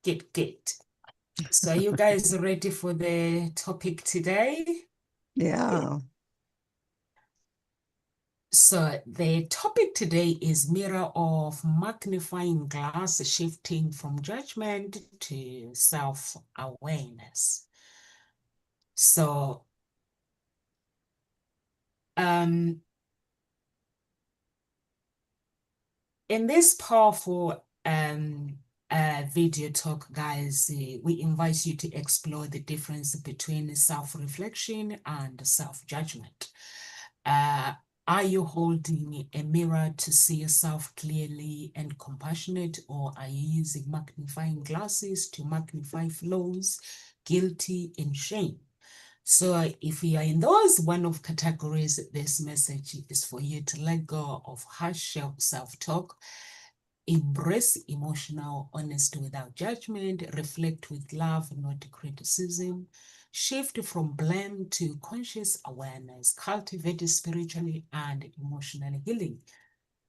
Good. So are you guys ready for the topic today? Yeah. So the topic today is mirror of magnifying glass shifting from judgment to self-awareness. So um, in this powerful video talk, guys, we invite you to explore the difference between self-reflection and self-judgment. Uh, are you holding a mirror to see yourself clearly and compassionate, or are you using magnifying glasses to magnify flaws, guilty, and shame? So if you are in those one of categories, this message is for you to let go of harsh self-talk, embrace emotional honesty without judgment, reflect with love, not criticism, shift from blame to conscious awareness, cultivate spiritually and emotional healing.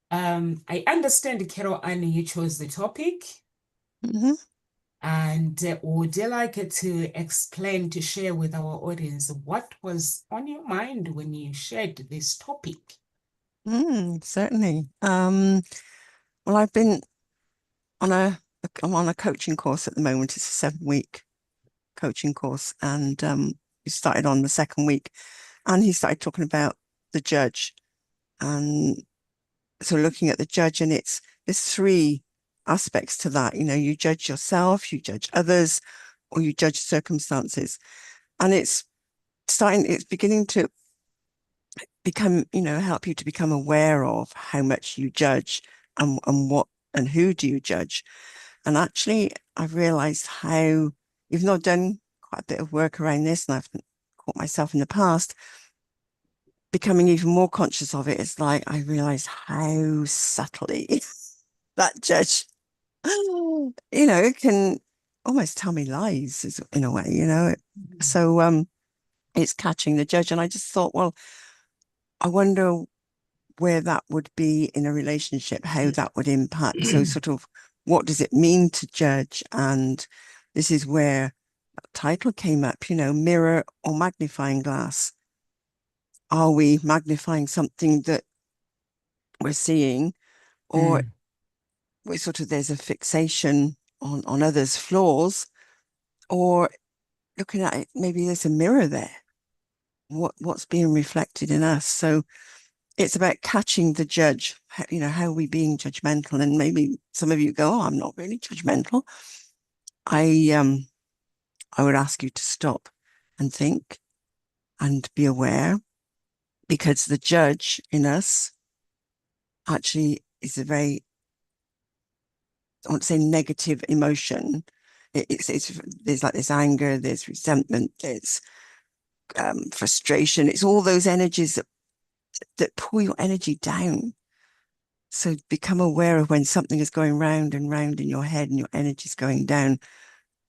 I understand, Carol Ann, you chose the topic. Mm-hmm. And would you like to explain, to share with our audience what was on your mind when you shared this topic? Certainly. Well, on a I'm on a coaching course at the moment. It's a 7-week coaching course, and we started on the second week, and he started talking about the judge, and so looking at the judge, and there's 3 aspects to that. You judge yourself, you judge others, or you judge circumstances, and it's beginning to help you to become aware of how much you judge and what and who do you judge. And actually, I've realized how, even though I've done quite a bit of work around this and I've caught myself in the past, becoming even more conscious of it, it's like I realized how subtly that judge, can almost tell me lies in a way. So it's catching the judge. And I just thought, well, I wonder where that would be in a relationship, how that would impact. So sort of, what does it mean to judge? And this is where that title came up, mirror or magnifying glass. Are we magnifying something that we're seeing, or Mm, there's a fixation on others' flaws, or looking at it, maybe there's a mirror there. What's being reflected in us? So it's about catching the judge. How are we being judgmental? And maybe some of you go, "Oh, I'm not really judgmental." I I would ask you to stop and think and be aware, because the judge in us actually is a very, I won't say negative emotion. It's there's like this anger, there's resentment, there's frustration. It's all those energies that pull your energy down. So become aware of when something is going round and round in your head and your energy is going down.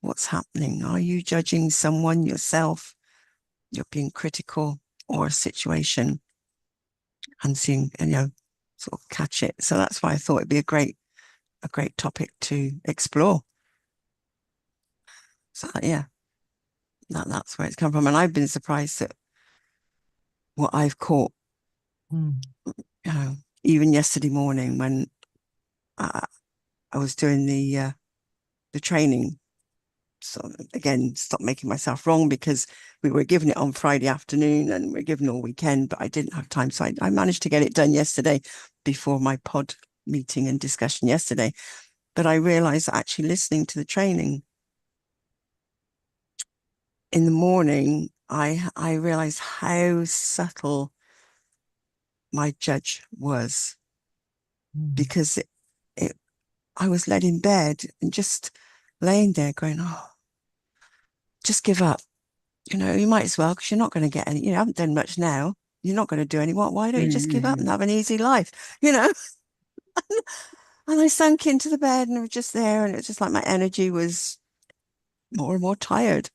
What's happening? Are you judging someone, yourself? You're being critical, or a situation, and seeing, sort of catch it. So that's why I thought it'd be a great topic to explore. So yeah, that's where it's come from. And I've been surprised at what I've caught, mm, you know, even yesterday morning when I, I was doing the training. So again, stop making myself wrong, because we were given it on Friday afternoon and we're given all weekend, but I didn't have time. So I managed to get it done yesterday before my pod meeting and discussion yesterday. But I realized that actually listening to the training in the morning, I realized how subtle my judge was, mm, because I was led in bed and just laying there going, "Oh, just give up. You might as well, because you're not going to get any, you haven't done much now. You're not going to do any what? Why don't you just give up and mm, have an easy life?" You know? And I sank into the bed and it was just there. And it was just like my energy was more and more tired.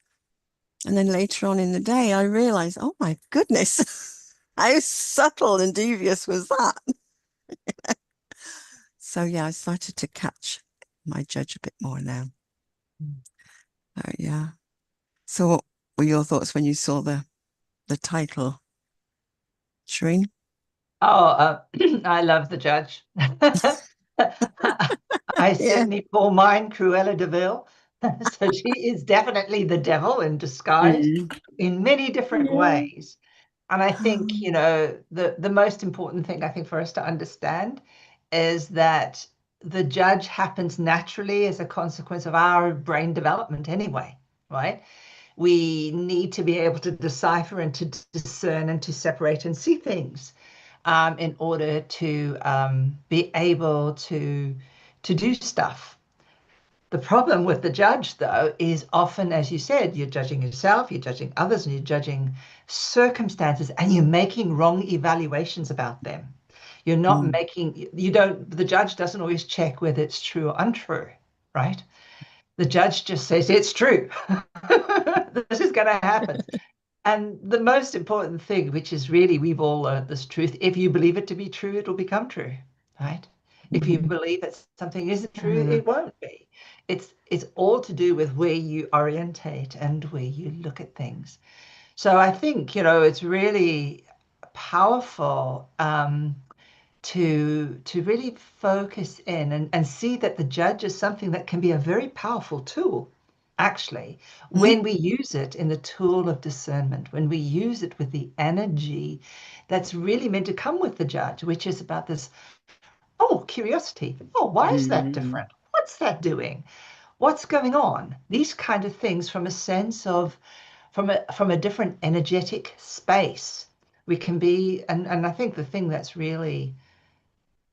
And then later on in the day, I realized, oh my goodness, how subtle and devious was that? So yeah, I started to catch my judge a bit more now. Yeah. So what were your thoughts when you saw the title, Shireen? Oh, I love the judge. I Yeah. certainly call mine Cruella de Vil. So she is definitely the devil in disguise Mm. in many different Yeah. ways. And I think, the most important thing I think for us to understand is that the judge happens naturally as a consequence of our brain development anyway, right? We need to be able to decipher and to discern and to separate and see things in order to be able to do stuff. The problem with the judge, though, is often, as you said, you're judging yourself, you're judging others, and you're judging circumstances, and you're making wrong evaluations about them. You're not Mm. making, you don't, the judge doesn't always check whether it's true or untrue, right? The judge just says it's true. This is going to happen. And the most important thing, which is really, we've all learned this truth, if you believe it to be true, it'll become true, right? If you Mm. believe that something isn't true, it won't be. It's all to do with where you orientate and where you look at things. So I think, it's really powerful to really focus in and see that the judge is something that can be a very powerful tool, actually, Mm. when we use it in the tool of discernment, when we use it with the energy that's really meant to come with the judge, which is about this, oh, curiosity. Oh, why is that Mm. different? What's that doing? What's going on? These kind of things from a sense of, from a different energetic space. We can be, and I think the thing that's really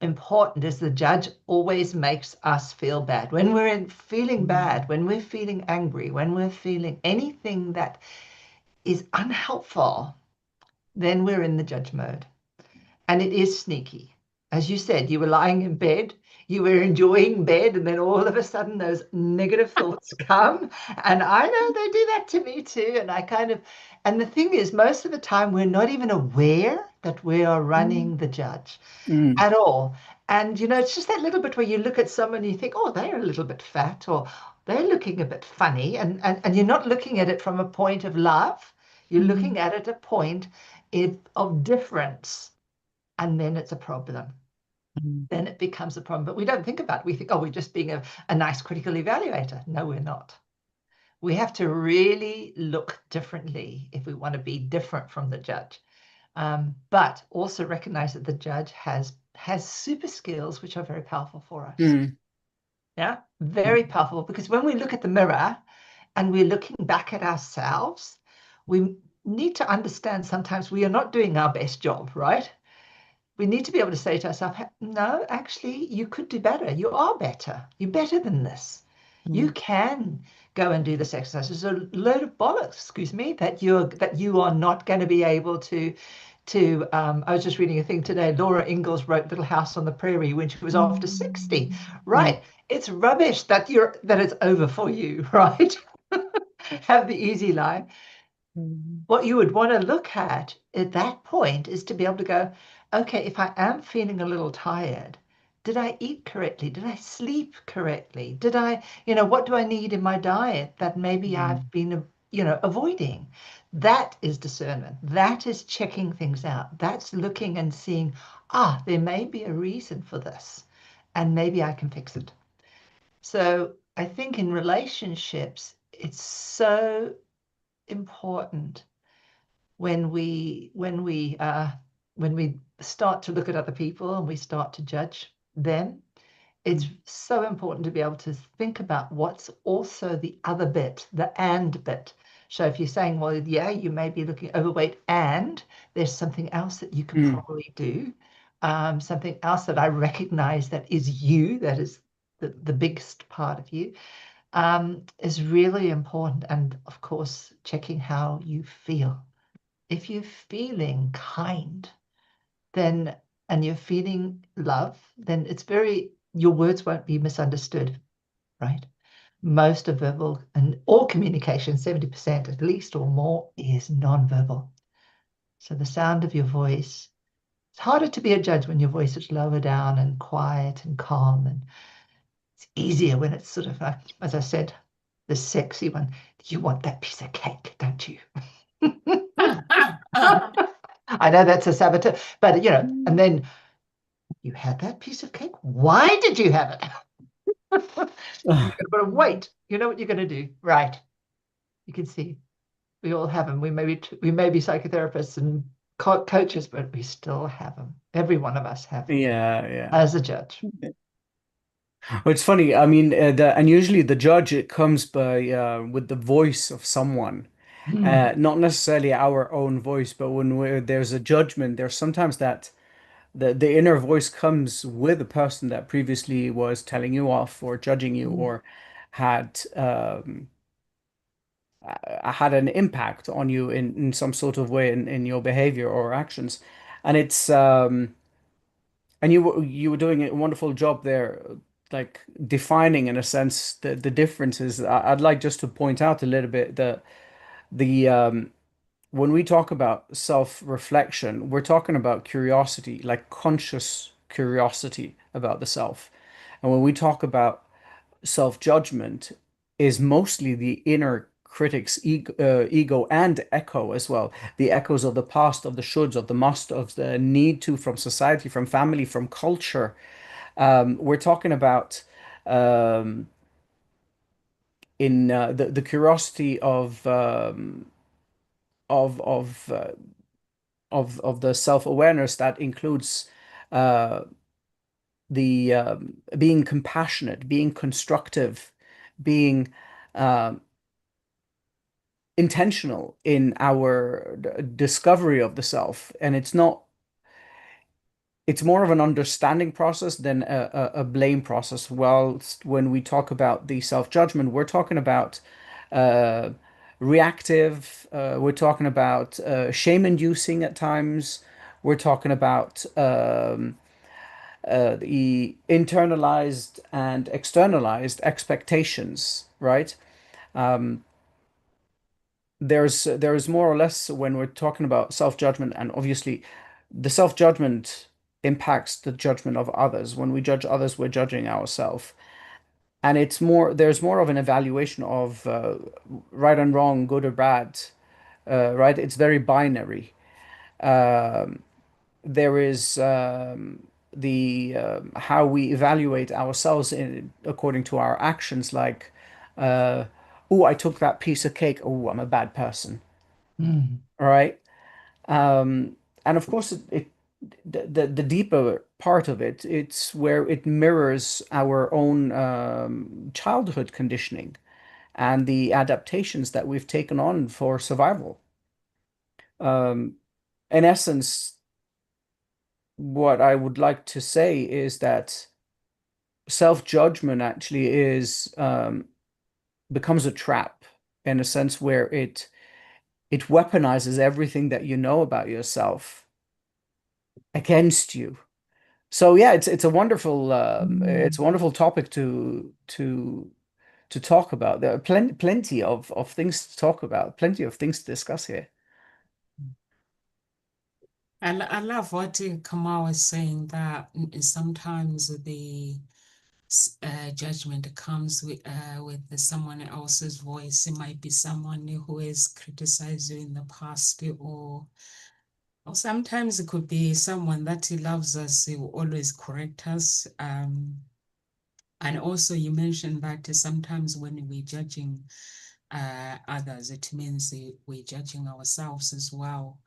important is the judge always makes us feel bad. When we're feeling Mm. bad, when we're feeling angry, when we're feeling anything that is unhelpful, then we're in the judge mode. And it is sneaky. As you said, you were lying in bed, you were enjoying bed, and then all of a sudden those negative thoughts come. And I know they do that to me too. And the thing is, most of the time, we're not even aware that we are Mm. running the judge Mm. at all. And it's just that little bit where you look at someone and you think, oh, they're a little bit fat, or they're looking a bit funny. And you're not looking at it from a point of love. You're Mm. looking at it a point of difference. And then it's a problem. Mm. Then it becomes a problem. But we don't think about it. We think, oh, we're just being a nice critical evaluator. No, we're not. We have to really look differently if we want to be different from the judge. But also recognize that the judge has super skills which are very powerful for us. Mm. Yeah, very powerful, because when we look at the mirror and we're looking back at ourselves, we need to understand sometimes we are not doing our best job, right? We need to be able to say to ourselves, no, actually, you could do better. You are better. You're better than this. You Mm. can go and do this exercise. There's a load of bollocks, excuse me, that you are not going to be able to I was just reading a thing today. Laura Ingalls wrote Little House on the Prairie when she was after 60. Mm. Right. It's rubbish that it's over for you, right? Have the easy life. Mm. What you would want to look at that point is to be able to go, okay, if I am feeling a little tired, did I eat correctly? Did I sleep correctly? What do I need in my diet that maybe Mm. I've been, avoiding? That is discernment. That is checking things out. That's looking and seeing, there may be a reason for this, and maybe I can fix it. So I think in relationships, it's so important when we start to look at other people and we start to judge them. It's Mm. so important to be able to think about what's also the other bit, the and bit. So if you're saying, well, yeah, you may be looking overweight and there's something else that you can Mm. probably do, something else that I recognize that is you, that is the biggest part of you, is really important. And of course, checking how you feel. If you're feeling kind, then and you're feeling love, then your words won't be misunderstood, right? Most of verbal and all communication, 70% at least or more, is nonverbal. So the sound of your voice, it's harder to be a judge when your voice is lower down and quiet and calm, and it's easier when it's sort of, as I said, the sexy one. You want that piece of cake, don't you? I know that's a saboteur, but and then you had that piece of cake. Why did you have it? You're going to wait. You know what you're going to do, right? You can see we all have them. We may be psychotherapists and coaches, but we still have them. Every one of us have them. Yeah. As a judge. Well, it's funny. I mean, and usually the judge, it comes by with the voice of someone, not necessarily our own voice, but when there's a judgment, there's sometimes that the inner voice comes with a person that previously was telling you off or judging you or had had an impact on you in some sort of way in your behavior or actions. And it's and you were doing a wonderful job there, like defining in a sense the differences. I'd like just to point out a little bit that the when we talk about self-reflection, we're talking about curiosity, like conscious curiosity about the self. And when we talk about self-judgment, is mostly the inner critic's ego and echo as well. The echoes of the past, of the shoulds, of the must, of the need to, from society, from family, from culture. We're talking about in the curiosity of of uh, of the self-awareness that includes uh, the being compassionate, being constructive, being um intentional in our discovery of the self. And it's more of an understanding process than a blame process. Whilst when we talk about the self-judgment, we're talking about uh, reactive, we're talking about shame-inducing at times, we're talking about the internalized and externalized expectations, right? There's more or less when we're talking about self-judgment, and obviously the self-judgment impacts the judgment of others. When we judge others, we're judging ourselves. And there's more of an evaluation of right and wrong, good or bad, right? It's very binary. There is the how we evaluate ourselves according to our actions, like, oh, I took that piece of cake. Oh, I'm a bad person. All right. And of course, the deeper part of it, it's where it mirrors our own childhood conditioning and the adaptations that we've taken on for survival. Um, in essence, what I would like to say is that self-judgment actually is becomes a trap in a sense where it weaponizes everything that you know about yourself against you. So yeah, it's a wonderful topic to talk about. There are plenty of things to talk about, plenty of things to discuss here. I love what Kamal was saying, that sometimes the judgment comes with someone else's voice. It might be someone who has criticized you in the past, or sometimes it could be someone that he loves us, he will always correct us. And also you mentioned that sometimes when we're judging others, it means we're judging ourselves as well.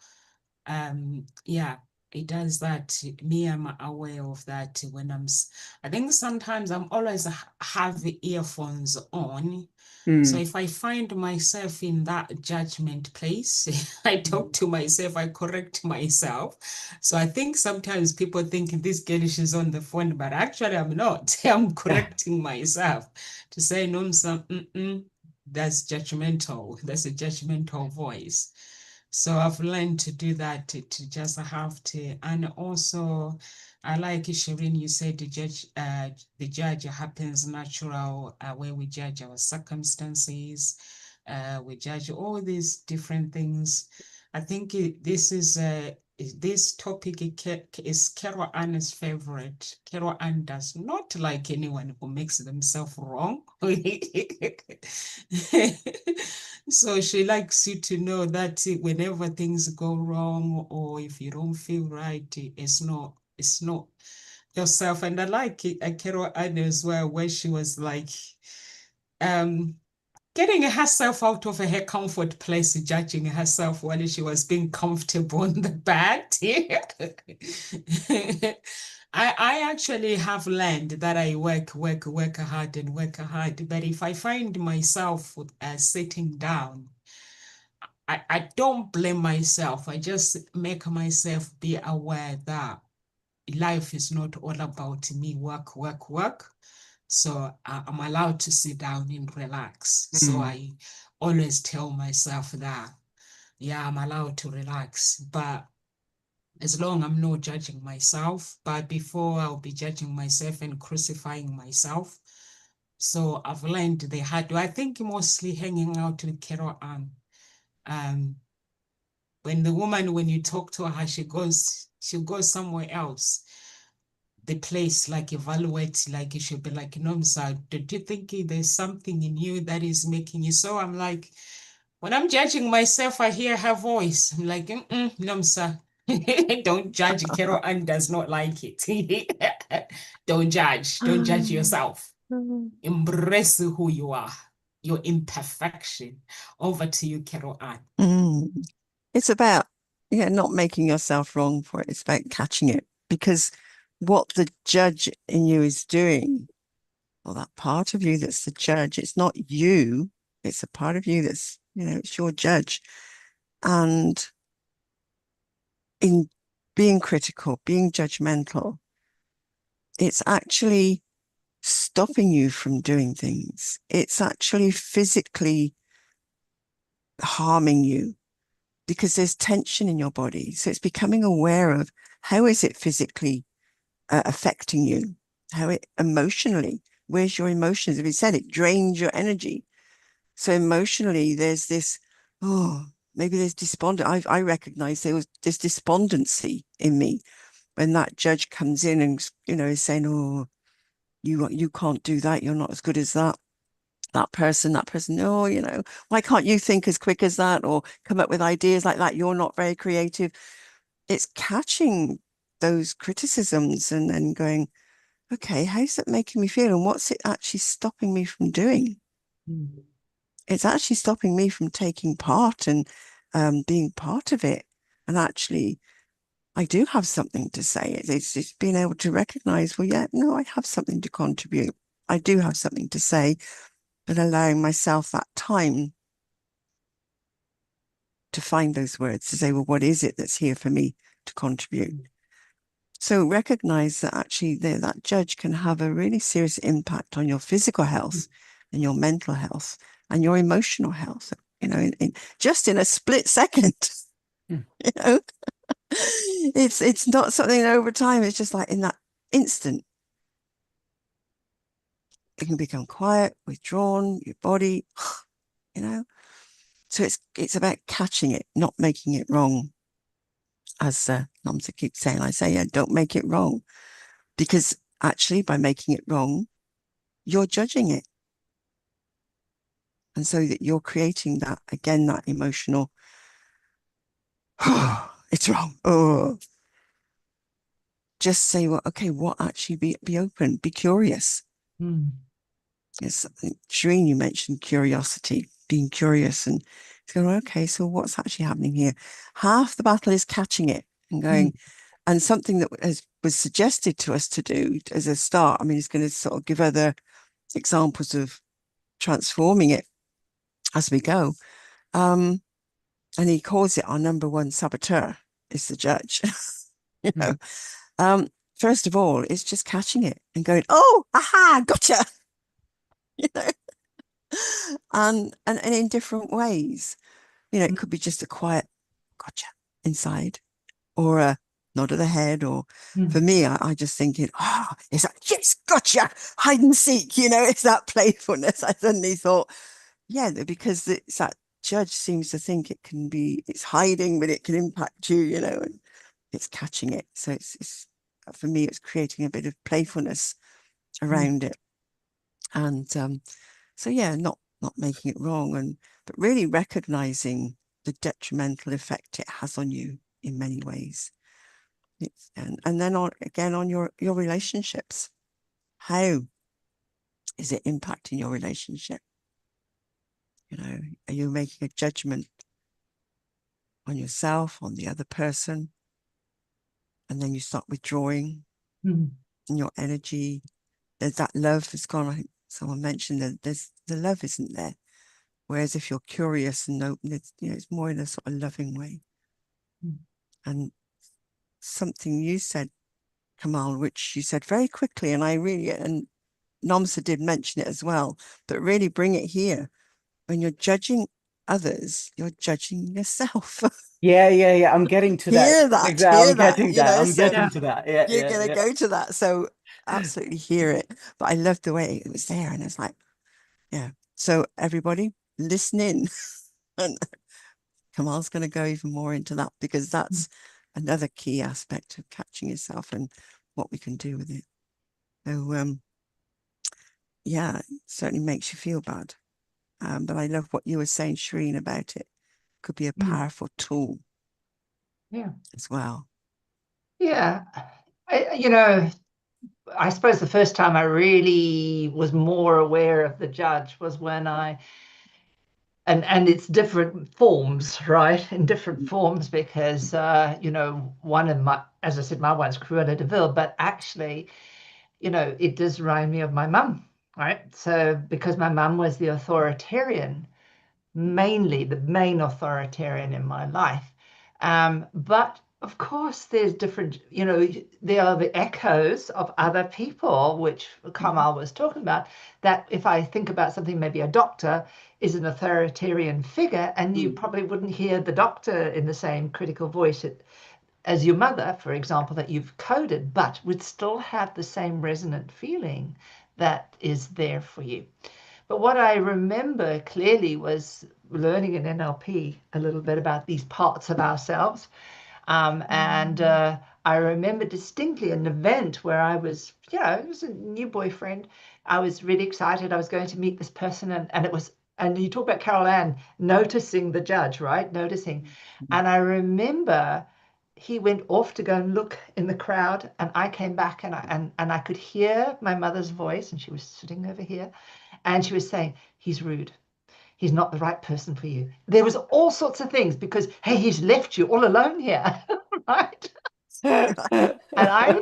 Yeah, it does that. Me, I'm aware of that when I think sometimes I'm always have earphones on. So if I find myself in that judgment place, I talk to myself, I correct myself. So I think sometimes people think this girl, she's on the phone, but actually I'm not. I'm correcting myself to say, no, that's judgmental. That's a judgmental voice. So I've learned to do that, to just have to. And also, I like Shireen, you said the judge happens natural, where we judge our circumstances, we judge all these different things. I think this topic is Carol Ann's favorite. Carol Ann does not like anyone who makes themselves wrong. So she likes you to know that whenever things go wrong or if you don't feel right, it's not yourself. And I like it, Carol Ann as well, where she was like, um, getting herself out of her comfort place, judging herself while she was being comfortable in the bed. I actually have learned that I work hard and work hard. But if I find myself sitting down, I don't blame myself. I just make myself be aware that life is not all about me, work, work, work. So I'm allowed to sit down and relax. So I always tell myself that, yeah, I'm allowed to relax. But as long I'm not judging myself, but before I'll be judging myself and crucifying myself. So I've learned the hard way. I think mostly hanging out with Carol Ann. Um, when you talk to her, she'll go somewhere else. The place, like evaluate, like it should be like, Nomsa, do you think there's something in you that is making you so? I'm like, when I'm judging myself, I hear her voice. I'm like, Nomsa, don't judge. Carol Ann does not like it. Don't judge. Don't judge yourself. Embrace who you are, your imperfection. Over to you, Carol Ann. It's about, yeah, not making yourself wrong for it. It's about catching it, because what the judge in you is doing, or that part of you that's the judge, it's not you, it's a part of you that's, it's your judge. And in being critical, being judgmental, it's actually stopping you from doing things. It's actually physically harming you because there's tension in your body. So it's becoming aware of how is it physically affecting you, how it emotionally, where's your emotions? As we said, it drains your energy. So emotionally, there's this, maybe there's despondent. I recognize there was this despondency in me when that judge comes in and, is saying, oh, you can't do that. You're not as good as that person, no, why can't you think as quick as that or come up with ideas like that? You're not very creative. It's catching those criticisms and then going, okay, how's that making me feel? And what's it actually stopping me from doing? It's actually stopping me from taking part and being part of it. And actually, I do have something to say. It's being able to recognize, well, yeah, no, I have something to contribute. I do have something to say, but allowing myself that time to find those words to say, well, what is it that's here for me to contribute? So recognize that actually that judge can have a really serious impact on your physical health and your mental health and your emotional health, just in a split second. It's not something over time. It's just like in that instant, it can become quiet, withdrawn, your body, So it's about catching it, not making it wrong. As Nomsa keeps saying, I say, yeah, don't make it wrong. Because actually, by making it wrong, you're judging it. And so that you're creating that, again, that emotional, it's wrong. Oh, just say, well, okay, what actually be open, be curious. Yes, Shireen, you mentioned curiosity, being curious and going, okay, so what's actually happening here? Half the battle is catching it and going, and something that was suggested to us to do as a start. I mean, it's going to sort of give other examples of transforming it as we go. And he calls it our number one saboteur is the judge. First of all, it's just catching it and going, oh, aha, gotcha. And in different ways. It could be just a quiet gotcha inside, or a nod of the head, or for me, I just thinking, it's like, yes, gotcha, hide and seek, it's that playfulness. I suddenly thought, yeah, because it's that judge seems to think it's hiding, but it can impact you, and it's catching it. So it's for me, it's creating a bit of playfulness around it. And so yeah, not not making it wrong, but really recognizing the detrimental effect it has on you in many ways. And then on your relationships. How is it impacting your relationship? Are you making a judgment on yourself, on the other person? And then you start withdrawing in your energy. There's that love that's gone. I think someone mentioned that the love isn't there. Whereas if you're curious and open, it's more in a sort of loving way. And something you said, Kamal, which you said very quickly, and Nomsa did mention it as well, but really bring it here. When you're judging others, you're judging yourself. Yeah. I'm getting to that. Hear that, Exactly. hear I'm that, getting that. I'm so getting to that. Yeah, you're going to yeah. go to that. So absolutely hear it. But I love the way it was there. And it's like, yeah. So everybody listen in. And Kamal's going to go even more into that, because that's another key aspect of catching yourself and what we can do with it. So, yeah, it certainly makes you feel bad. But I love what you were saying, Shireen, about it. Could be a powerful tool as well. Yeah. I suppose the first time I really was more aware of the judge was when and it's different forms, right? In different forms, because one of my, as I said, my one's Cruella de Vil, but actually, it does remind me of my mum, right? So because my mum was the authoritarian, mainly the main authoritarian in my life. But of course, there's different, there are the echoes of other people, which Kamal was talking about, that if I think about something, maybe a doctor is an authoritarian figure, and you probably wouldn't hear the doctor in the same critical voice as your mother, for example, that you've coded, but would still have the same resonant feeling that is there for you. But what I remember clearly was learning in NLP a little bit about these parts of ourselves. And I remember distinctly an event where I was, it was a new boyfriend. I was really excited. I was going to meet this person, and it was, and you talk about Carol Ann noticing the judge, right? Noticing. And I remember he went off to go and look in the crowd, and I came back, and I could hear my mother's voice, and she was sitting over here. And she was saying, he's rude. He's not the right person for you. There was all sorts of things because, hey, he's left you all alone here, right? And I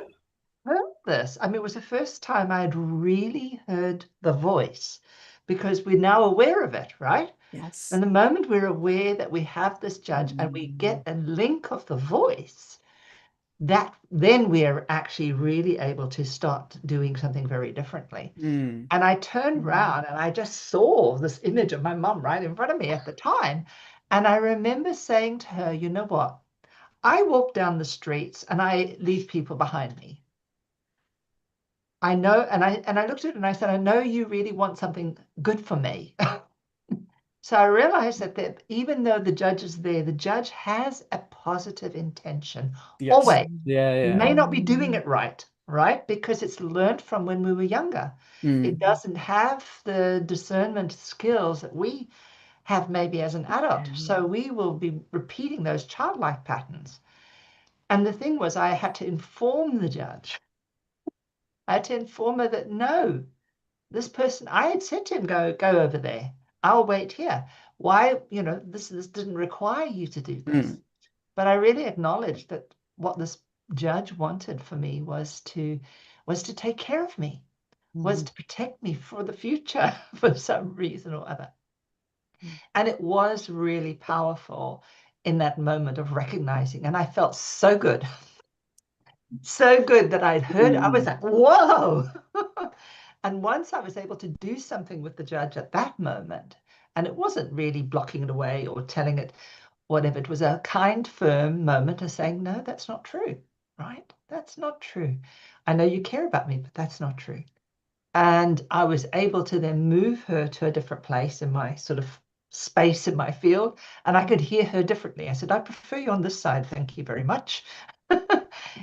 heard this. I mean, it was the first time I'd really heard the voice, because we're now aware of it, right? Yes. And the moment we're aware that we have this judge and we get a link of the voice, that then we are actually really able to start doing something very differently. And I turned around and I just saw this image of my mum right in front of me at the time. And I remember saying to her, you know what? I walk down the streets and I leave people behind me. I know, and I looked at it and I said, I know you really want something good for me. So I realized that even though the judge is there, the judge has a positive intention. Yes. Always. Yeah. May not be doing it right? Because it's learned from when we were younger. It doesn't have the discernment skills that we have maybe as an adult. So we will be repeating those childlike patterns. And the thing was, I had to inform the judge. I had to inform her that no, this person, I had said to him, go over there. I'll wait here. Why, this didn't require you to do this. But I really acknowledged that what this judge wanted for me was to take care of me, was to protect me for the future for some reason or other. And it was really powerful in that moment of recognizing. And I felt so good, so good that I'd heard, I was like, whoa. And once I was able to do something with the judge at that moment, and it wasn't really blocking it away or telling it whatever, it was a kind, firm moment of saying, no, that's not true, right? That's not true. I know you care about me, but that's not true. And I was able to then move her to a different place in my sort of space in my field, and I could hear her differently. I said, I prefer you on this side. Thank you very much.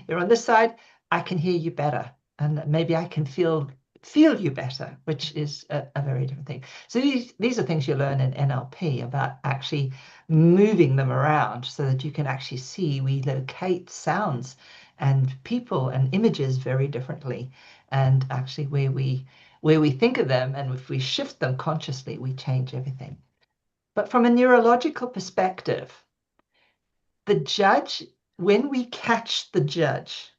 You're on this side. I can hear you better. And maybe I can feel feel you better, which is a very different thing. So these are things you learn in NLP about actually moving them around so that you can actually see we locate sounds and people and images very differently, and actually where we think of them, and if we shift them consciously, we change everything. But from a neurological perspective, the judge, when we catch the judge,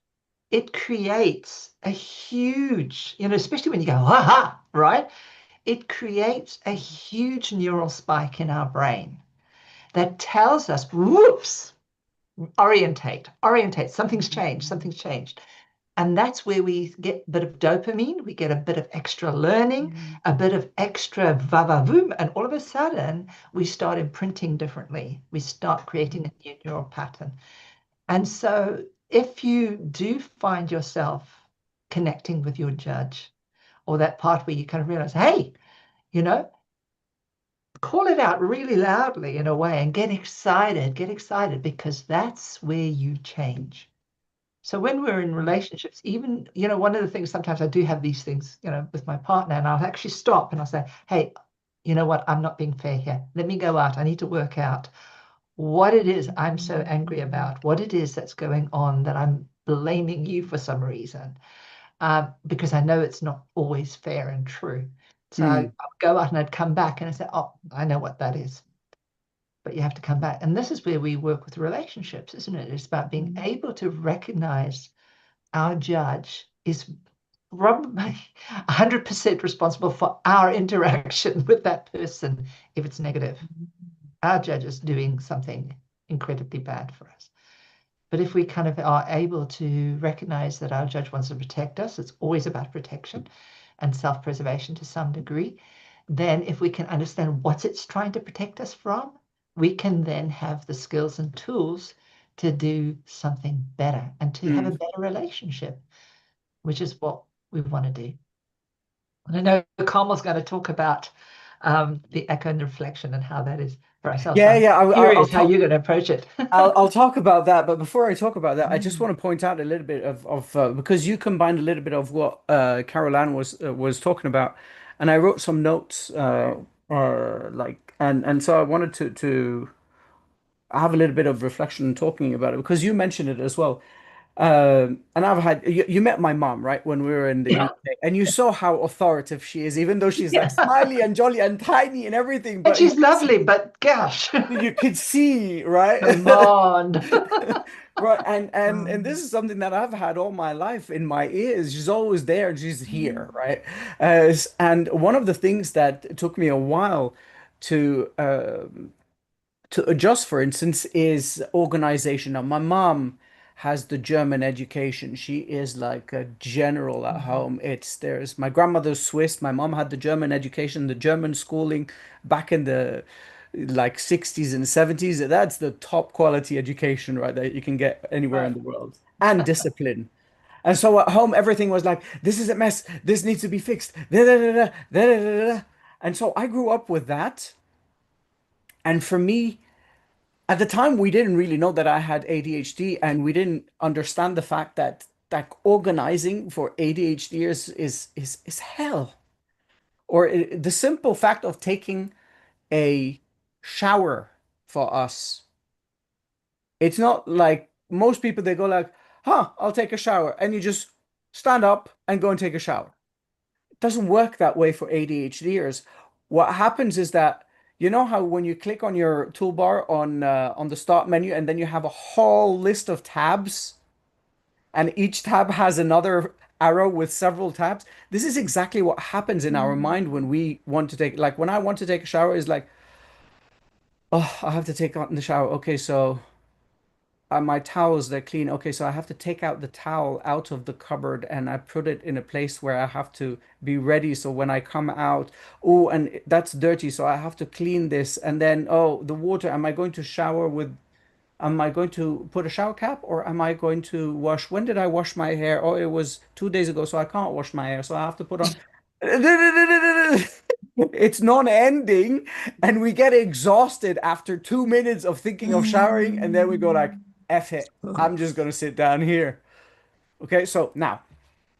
it creates a huge, especially when you go, ha ha, right? It creates a huge neural spike in our brain that tells us, whoops, orientate, something's changed. And that's where we get a bit of dopamine, we get a bit of extra learning, a bit of extra va-va-voom, and all of a sudden we start imprinting differently. We start creating a new neural pattern. And so if you do find yourself connecting with your judge, or that part where you kind of realize, hey, call it out really loudly in a way and get excited, because that's where you change. So when we're in relationships, even, one of the things, sometimes I do have these things, with my partner, and I'll actually stop and I'll say, hey, you know what? I'm not being fair here. Let me go out. I need to work out what it is I'm so angry about, what it is that's going on that I'm blaming you for some reason, because I know it's not always fair and true. So I'd go out and I'd come back and I say, oh, I know what that is. But you have to come back. And this is where we work with relationships, isn't it? It's about being able to recognize our judge is probably 100% responsible for our interaction with that person if it's negative. Our judge is doing something incredibly bad for us. But if we kind of are able to recognize that our judge wants to protect us, it's always about protection and self-preservation to some degree, then if we can understand what it's trying to protect us from, we can then have the skills and tools to do something better and to have a better relationship, which is what we want to do. And I know Carmel's going to talk about the echo and the reflection and how that is for ourselves. Yeah, I'm yeah. curious how you're going to approach it. I'll talk about that, but before I talk about that, I just want to point out a little bit of because you combined a little bit of what Caroline was talking about, and I wrote some notes and so I wanted to have a little bit of reflection talking about it because you mentioned it as well. And I've had you met my mom, right, when we were in the Yeah. UK, and you saw how authoritative she is, even though she's like Yeah. smiley and jolly and tiny and everything, And but she's lovely, but gosh, you could see, right? come on. Right, and this is something that I've had all my life in my ears. She's always there and she's here, right? And one of the things that took me a while to to adjust, for instance, is organization. Now, my mom has the German education. She is like a general at home. There's my grandmother's Swiss. My mom had the German education, the German schooling back in the like 60s and 70s. That's the top quality education, right, that you can get anywhere in the world. And discipline. And so at home, everything was like, this is a mess. This needs to be fixed. Da, da, da, da, da, da, da, da. And so I grew up with that. And for me, at the time, we didn't really know that I had ADHD, and we didn't understand the fact that organizing for ADHDers is hell. Or the simple fact of taking a shower for us. It's not like most people, they go like, huh, I'll take a shower. And you just stand up and go and take a shower. It doesn't work that way for ADHDers. What happens is that you know how when you click on your toolbar on the start menu and then you have a whole list of tabs and each tab has another arrow with several tabs. This is exactly what happens in our mind when we want to take, like when I want to take a shower is like, oh, I have to take out in the shower. Okay, so my towels, they're clean. Okay, so I have to take out the towel out of the cupboard and I put it in a place where I have to be ready. So when I come out, oh, and that's dirty. So I have to clean this. And then, oh, the water, am I going to put a shower cap or am I going to wash? When did I wash my hair? Oh, it was 2 days ago. So I can't wash my hair. So I have to put on. It's non-ending, and we get exhausted after 2 minutes of thinking of showering, and then we go like, F it, I'm just gonna sit down here. Okay, so now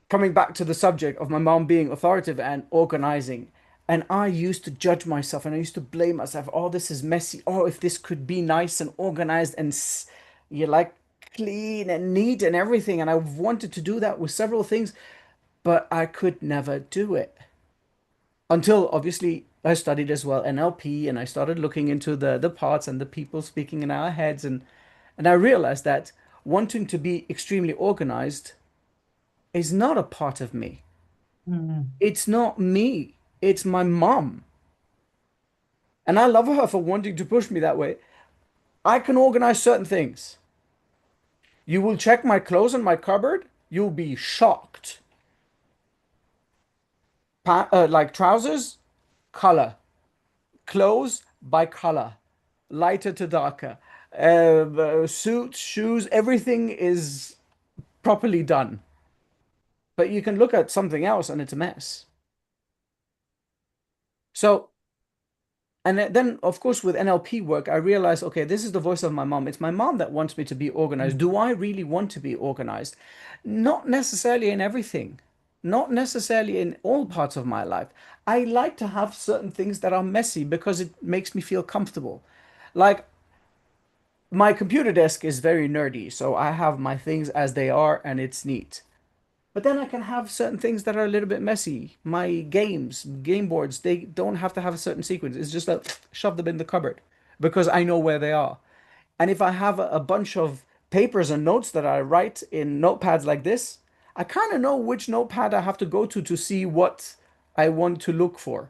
coming back to the subject of my mom being authoritative and organizing, and I used to judge myself and I used to blame myself. Oh, this is messy. Oh, if this could be nice and organized and you like clean and neat and everything. And I wanted to do that with several things, but I could never do it until obviously I studied as well NLP and I started looking into the parts and the people speaking in our heads, and I realized that wanting to be extremely organized is not a part of me. Mm. It's not me. It's my mom. And I love her for wanting to push me that way. I can organize certain things. You will check my clothes in my cupboard, you'll be shocked. Like trousers, color. Clothes by color, lighter to darker. Suits, shoes, everything is properly done. But you can look at something else and it's a mess. So, and then, of course, with NLP work, I realized, okay, this is the voice of my mom. It's my mom that wants me to be organized. Do I really want to be organized? Not necessarily in everything, not necessarily in all parts of my life. I like to have certain things that are messy because it makes me feel comfortable. Like my computer desk is very nerdy, so I have my things as they are and it's neat. But then I can have certain things that are a little bit messy. My games, game boards, they don't have to have a certain sequence. It's just like shove them in the cupboard because I know where they are. And if I have a bunch of papers and notes that I write in notepads like this, I kind of know which notepad I have to go to see what I want to look for,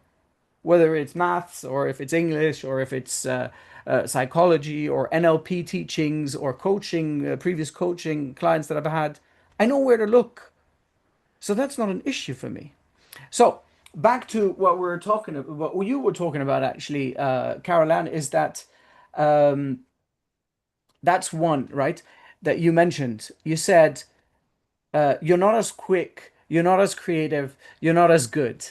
whether it's maths or if it's English or if it's psychology or NLP teachings or coaching, previous coaching clients that I've had. I know where to look. So that's not an issue for me. So back to what we are talking about, what you were talking about actually, Caroline, is that um, that's one, right? That you mentioned. You said you're not as quick, you're not as creative, you're not as good.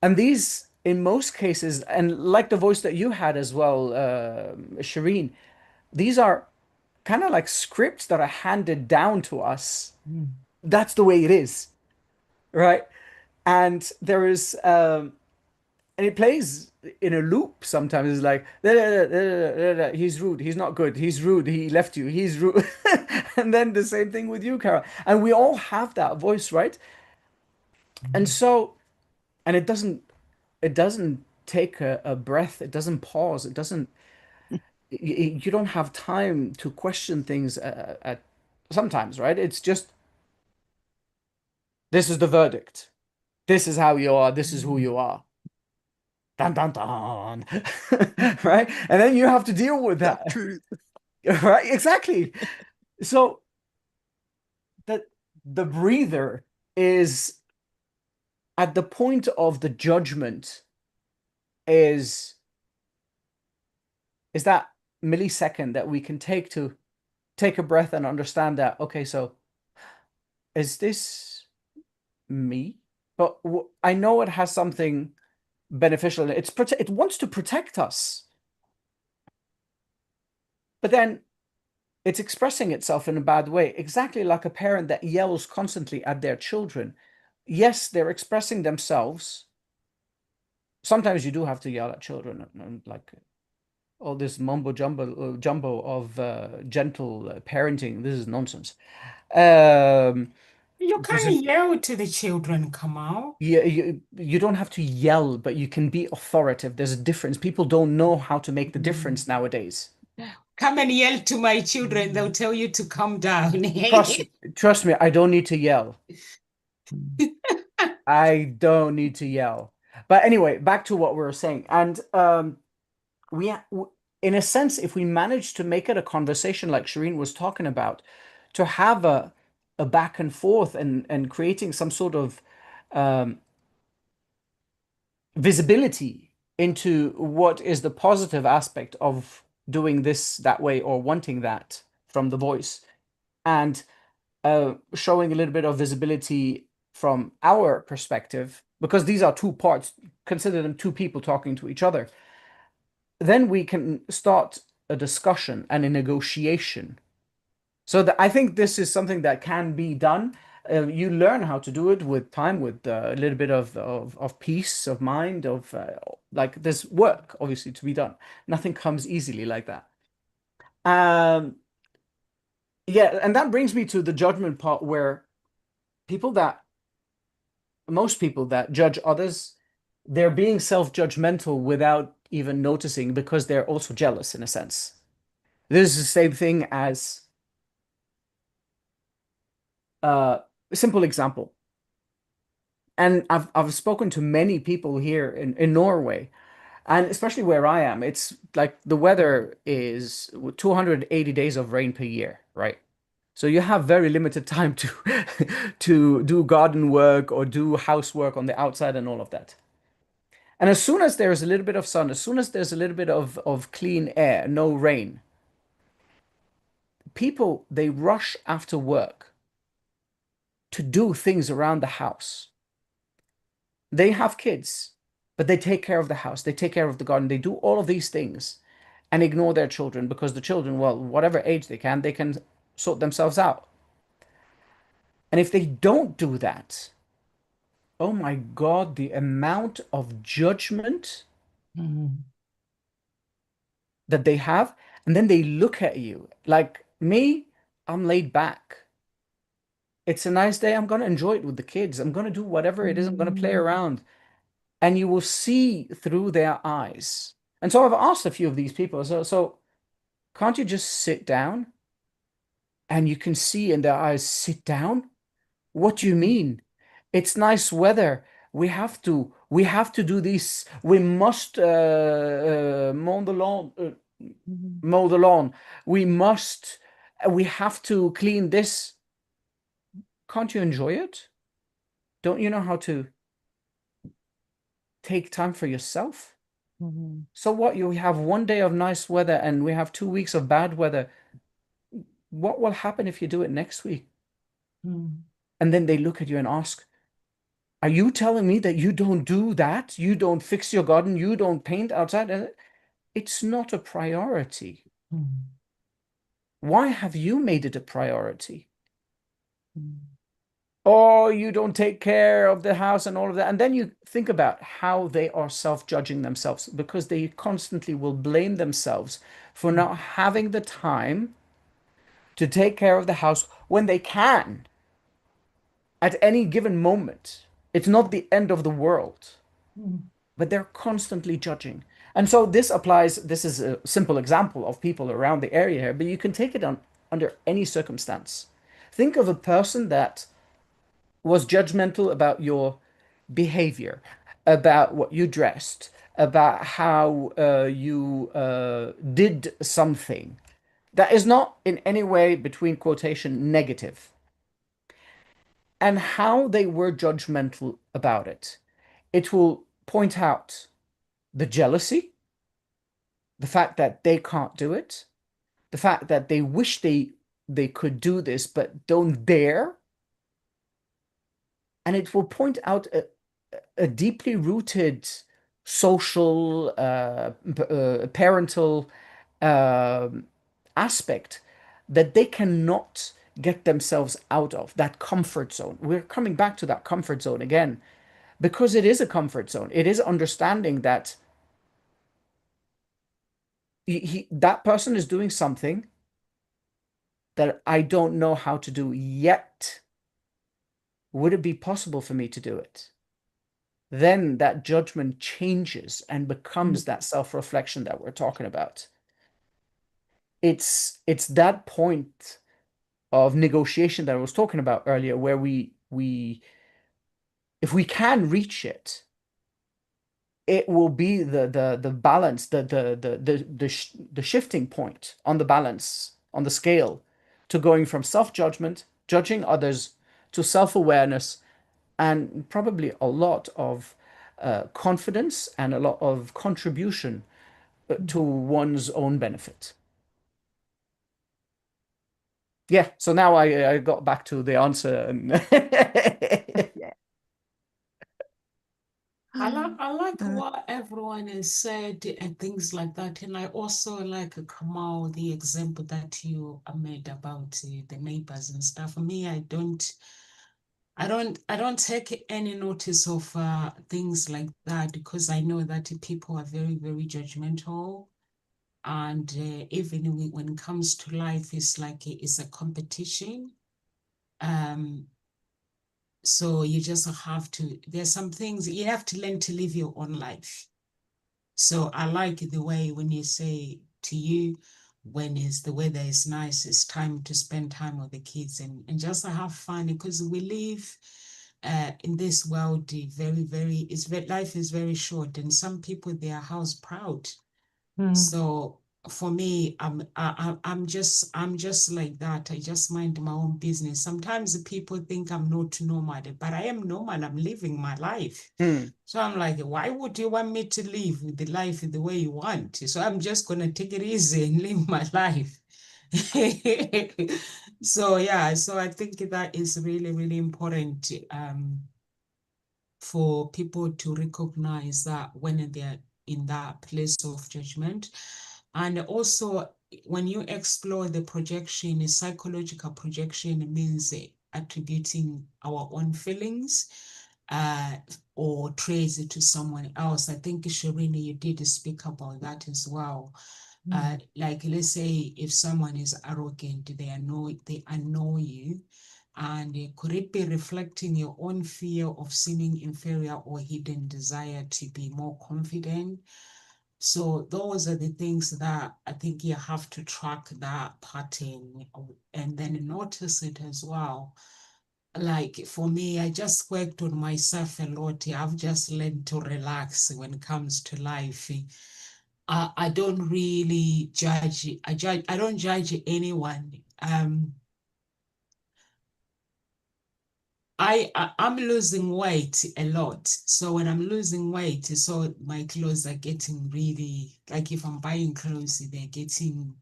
And these, in most cases, and like the voice that you had as well, Shireen, these are kind of like scripts that are handed down to us. Mm. That's the way it is, right? And there is, and it plays in a loop sometimes. It's like, "Da, da, da, da, da, da, he's rude, he's not good, he's rude, he left you, he's rude." And then the same thing with you, Carol. And we all have that voice, right? And so, and it doesn't take a breath. It doesn't pause. It doesn't. You don't have time to question things at sometimes, right? It's just this is the verdict. This is how you are. This is who you are. Dun dun dun. Right? And then you have to deal with that. Truth. Right? Exactly. So the the breather is at the point of the judgment is that millisecond that we can take to take a breath and understand that, okay, so is this me? But I know it has something beneficial. It wants to protect us, but then it's expressing itself in a bad way, exactly like a parent that yells constantly at their children. Yes, they're expressing themselves. Sometimes you do have to yell at children, and like all this mumbo jumbo of gentle parenting. This is nonsense. Um, You this can't is yell to the children, Kamal. you don't have to yell, but you can be authoritative. There's a difference. People don't know how to make the difference nowadays. Come and yell to my children. They'll tell you to calm down. Trust trust me, I don't need to yell. I don't need to yell. But anyway, back to what we were saying. And we, in a sense, if we manage to make it a conversation like Shireen was talking about, to have a back and forth and creating some sort of um, visibility into what is the positive aspect of doing this that way or wanting that from the voice, and showing a little bit of visibility from our perspective, because these are two parts, consider them two people talking to each other, then we can start a discussion and a negotiation. So I think this is something that can be done. You learn how to do it with time, with a little bit of peace of mind, of like there's work obviously to be done. Nothing comes easily like that. Um, yeah, and that brings me to the judgment part where people that most people that judge others, they're being self-judgmental without even noticing because they're also jealous in a sense. This is the same thing as a simple example. And I've spoken to many people here in Norway, and especially where I am, it's like the weather is 280 days of rain per year, right? So you have very limited time to to do garden work or do housework on the outside and all of that. And as soon as there's a little bit of sun, as soon as there's a little bit of clean air, no rain, people they rush after work to do things around the house. They have kids, but they take care of the house, they take care of the garden, they do all of these things and ignore their children because the children, well, whatever age they can sort themselves out. And if they don't do that, oh my God, the amount of judgment Mm. that they have, and then they look at you like me, I'm laid back. It's a nice day. I'm going to enjoy it with the kids. I'm going to do whatever it is. I'm going to play Mm. around. And you will see through their eyes. And so I've asked a few of these people, so can't you just sit down? And you can see in their eyes, sit down? What do you mean? It's nice weather. We have to do this. We must Mm. mow the lawn. We have to clean this. Can't you enjoy it? Don't you know how to take time for yourself? Mm. So what? You have one day of nice weather and we have 2 weeks of bad weather. What will happen if you do it next week? Mm. And then they look at you and ask, are you telling me that you don't do that? You don't fix your garden? You don't paint outside? And it's not a priority. Mm. Why have you made it a priority? Mm. Oh, you don't take care of the house and all of that. And then you think about how they are self-judging themselves because they constantly will blame themselves for not having the time to take care of the house when they can at any given moment. It's not the end of the world, Mm. but they're constantly judging. And so this applies, this is a simple example of people around the area here, but you can take it on under any circumstance. Think of a person that was judgmental about your behavior, about what you dressed, about how you did something that is not in any way, between quotation, negative, and how they were judgmental about it. It will point out the jealousy, the fact that they can't do it, the fact that they wish they could do this but don't dare, and it will point out a deeply rooted social, parental um aspect that they cannot get themselves out of, that comfort zone. We're coming back to that comfort zone again because it is a comfort zone. It is understanding that that person is doing something that I don't know how to do yet. Would it be possible for me to do it? Then that judgment changes and becomes that self-reflection that we're talking about. It's that point of negotiation that I was talking about earlier, where we if we can reach it, it will be the balance, the shifting point on the balance, on the scale, to going from self-judgment, judging others, to self-awareness, and probably a lot of confidence and a lot of contribution to one's own benefit. Yeah, so now I got back to the answer and Yeah. I like Uh, what everyone has said and things like that. And I also like Kamal, the example that you made about the neighbors and stuff. For me, I don't take any notice of things like that because I know that people are very, very judgmental. And even when it comes to life, it's like it's a competition. Um, so you just have to, there's some things you have to learn to live your own life. So I like the way when you say to you, when is the weather is nice, it's time to spend time with the kids and just have fun because we live in this world very, very, life is very short and some people they are house proud. So for me, I'm just like that. I just mind my own business. Sometimes people think I'm not normal, but I am normal. I'm living my life. Hmm. So I'm like, why would you want me to live the life the way you want? So I'm just gonna take it easy and live my life. So yeah, so I think that is really, really important. For people to recognize that when they're in that place of judgment. And also, when you explore the projection, psychological projection means attributing our own feelings uh, or trace it to someone else. I think, Shireen, you did speak about that as well. Like let's say if someone is arrogant, they annoy you, and could it be reflecting your own fear of seeming inferior or hidden desire to be more confident? So those are the things that I think you have to track that pattern and then notice it as well. Like for me, I just worked on myself a lot. I've just learned to relax when it comes to life. I don't really judge. I don't judge anyone. I'm losing weight a lot. So when I'm losing weight, so my clothes are getting really like if I'm buying clothes, they're getting.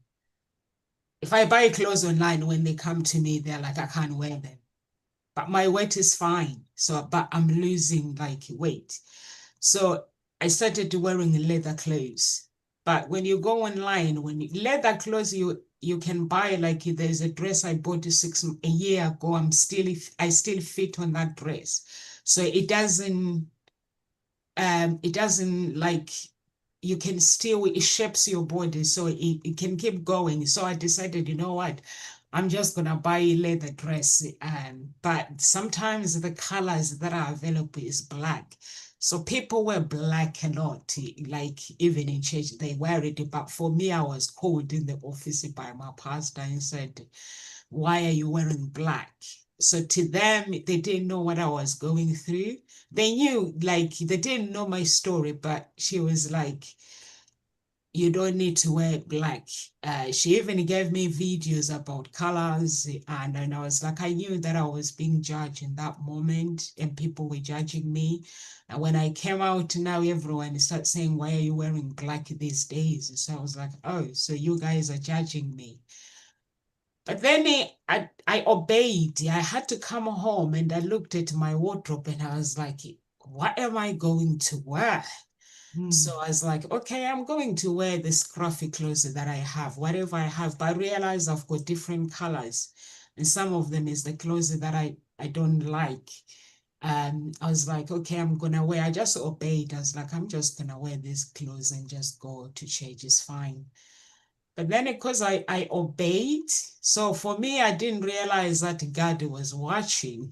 If I buy clothes online, when they come to me, they're like I can't wear them. But my weight is fine. So, but I'm losing like weight. So I started wearing leather clothes. But when you go online, leather clothes, you can buy like there's a dress I bought a year ago. I still fit on that dress. So it doesn't like you can still it shapes your body so it can keep going. So I decided, you know what, I'm just gonna buy a leather dress. But sometimes the colors that are available is black. So people wear black a lot, like even in church they wear it. But for me, I was called in the office by my pastor and said, why are you wearing black? So to them, they didn't know what I was going through. They knew, like, they didn't know my story, but she was like, you don't need to wear black. She even gave me videos about colors, and I was like, I knew that I was being judged in that moment, and people were judging me. And when I came out, now everyone starts saying, why are you wearing black these days? So I was like, oh, so you guys are judging me. But then I obeyed. I had to come home and I looked at my wardrobe and I was like, what am I going to wear? So I was like, okay, I'm going to wear the scruffy clothes that I have, whatever I have. But I realized I've got different colors. And some of them is the clothes that I don't like. I was like, okay, I'm gonna wear. I just obeyed. I was like, I'm just gonna wear these clothes and just go to church. It's fine. But then because I obeyed, so for me, I didn't realize that God was watching.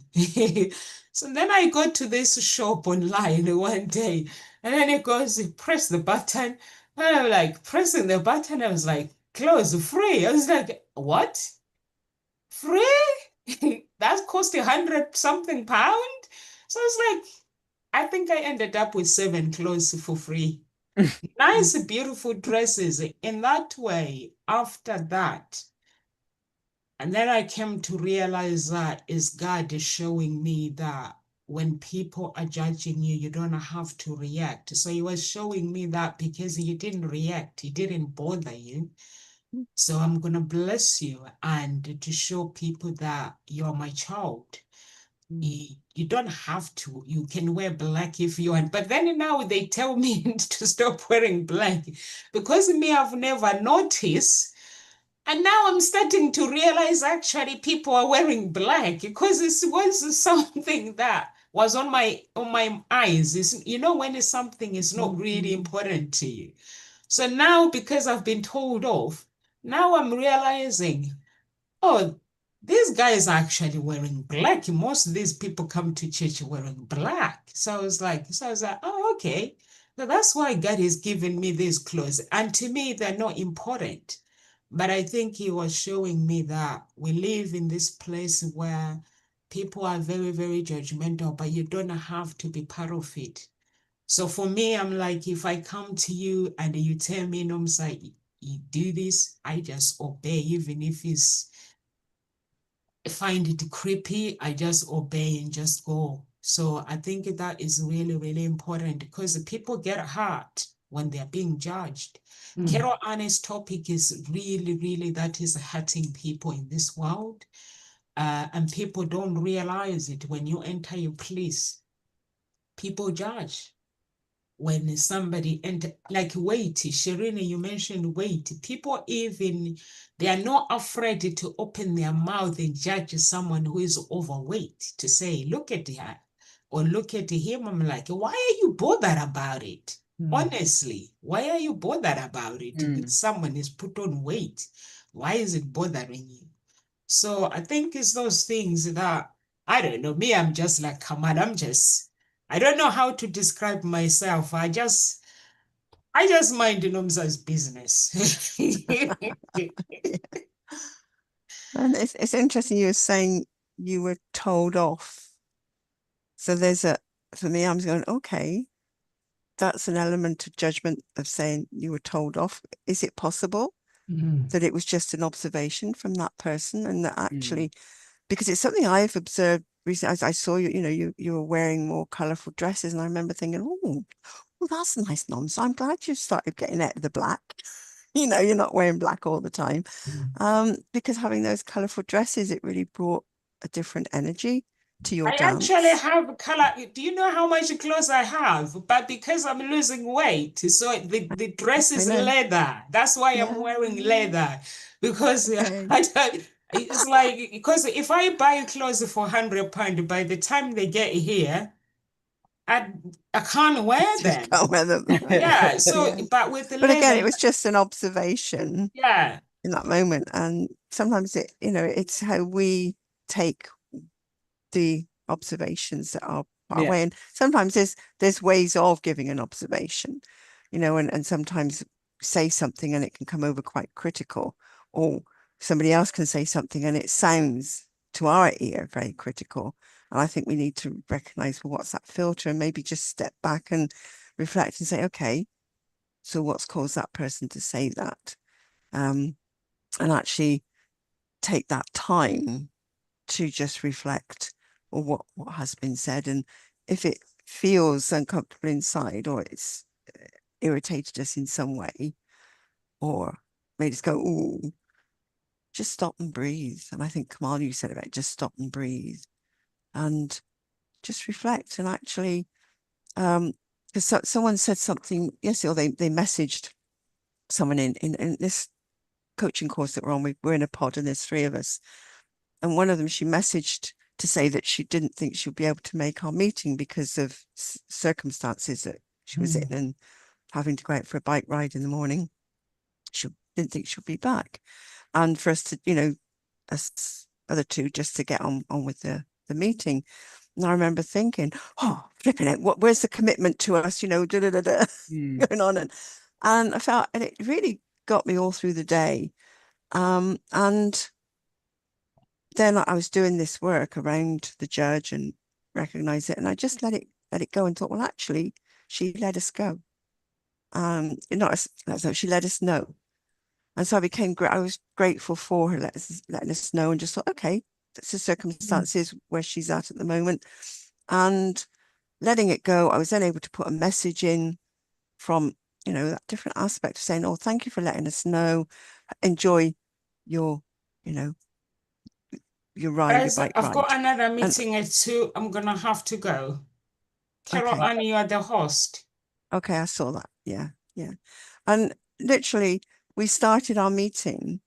So then I got to this shop online one day, and then it goes, press the button. And I'm like, pressing the button, I was like, close free. I was like, what? Free? That cost 100 something pound? So it's like, I think I ended up with 7 clothes for free. Nice, beautiful dresses in that way. After that, and then I came to realize that is God is showing me that when people are judging you, you don't have to react. So he was showing me that because you didn't react, he didn't bother you. So I'm going to bless you and to show people that you're my child. You don't have to. You can wear black if you want. But then now they tell me to stop wearing black because me, I've never noticed. And now I'm starting to realize actually people are wearing black because it was something that was on my eyes. You know, when it's something is not really important to you. So now because I've been told off, now I'm realizing, oh, these guys are actually wearing black. Most of these people come to church wearing black. So I was like, oh, okay. So that's why God is giving me these clothes. And to me, they're not important. But I think he was showing me that we live in this place where people are very, very judgmental, but you don't have to be part of it. So for me, I'm like, if I come to you and you tell me, Nomsa, you do this, I just obey, even if it's find it creepy, I just obey and just go. So I think that is really, really important because people get hurt when they're being judged. Carol Anne's topic is really, really that is hurting people in this world. And people don't realize it. When you enter your place, people judge when somebody enter, like weight, Sharina, you mentioned weight. People even, they are not afraid to open their mouth and judge someone who is overweight to say, look at her or look at him. I'm like, why are you bothered about it? Honestly, why are you bothered about it? If someone is put on weight, why is it bothering you? So I think it's those things that, I don't know, me, I'm just like, come on, I don't know how to describe myself. I just mind Nomsa's business. And it's interesting you were saying you were told off. So for me, I'm going, okay, that's an element of judgment of saying you were told off. Is it possible that it was just an observation from that person and that actually, because it's something I've observed recently, as I saw you, you were wearing more colorful dresses, and I remember thinking, oh, well, that's nice, Noms. I'm glad you started getting out of the black. You're not wearing black all the time. Because having those colorful dresses, it really brought a different energy to your I actually dance. have color. Do you know how much clothes I have? But because I'm losing weight, so the dress I is know. leather. That's why I'm Yeah. wearing leather. Because Okay. it's like, because if I buy clothes for £100, by the time they get here, I I can't wear Just them. can't wear them. Yeah. So, Yeah. but with the But again, it leather, was just an observation yeah. in that moment. And sometimes it's how we take the observations that are far Yeah. away. And sometimes there's ways of giving an observation, and sometimes say something and it can come over quite critical, or somebody else can say something and it sounds to our ear very critical. And I think we need to recognize, well, what's that filter, and maybe just step back and reflect and say, okay, so what's caused that person to say that? And actually take that time to just reflect on what has been said. And if it feels uncomfortable inside, or it's irritated us in some way, or made us go, ooh, just stop and breathe. And I think, Kamal, you said about just stop and breathe and just reflect. And actually, because someone said something yesterday, or they messaged someone in this coaching course that we're on. We're in a pod and there's three of us. And one of them, she messaged to say that she didn't think she'd be able to make our meeting because of circumstances that she was in, and having to go out for a bike ride in the morning. She didn't think she'll be back. And for us to, us other two, just to get on with the meeting. And I remember thinking, oh, flipping it, where's the commitment to us, going on. And I felt, and it really got me all through the day. And then I was doing this work around the judge and recognized it, and I just let it go and thought, well, actually, she let us go. Not she let us know, and so I was grateful for her letting us know, and just thought, okay, that's the circumstances where she's at the moment, and letting it go. I was then able to put a message in from that different aspect of saying, oh, thank you for letting us know. Enjoy your you ride your Guys, bike I've got right. another And meeting at 2. I'm gonna have to go. okay, Caroline, you are the host. okay, I saw that. Yeah, yeah. And literally, we started our meeting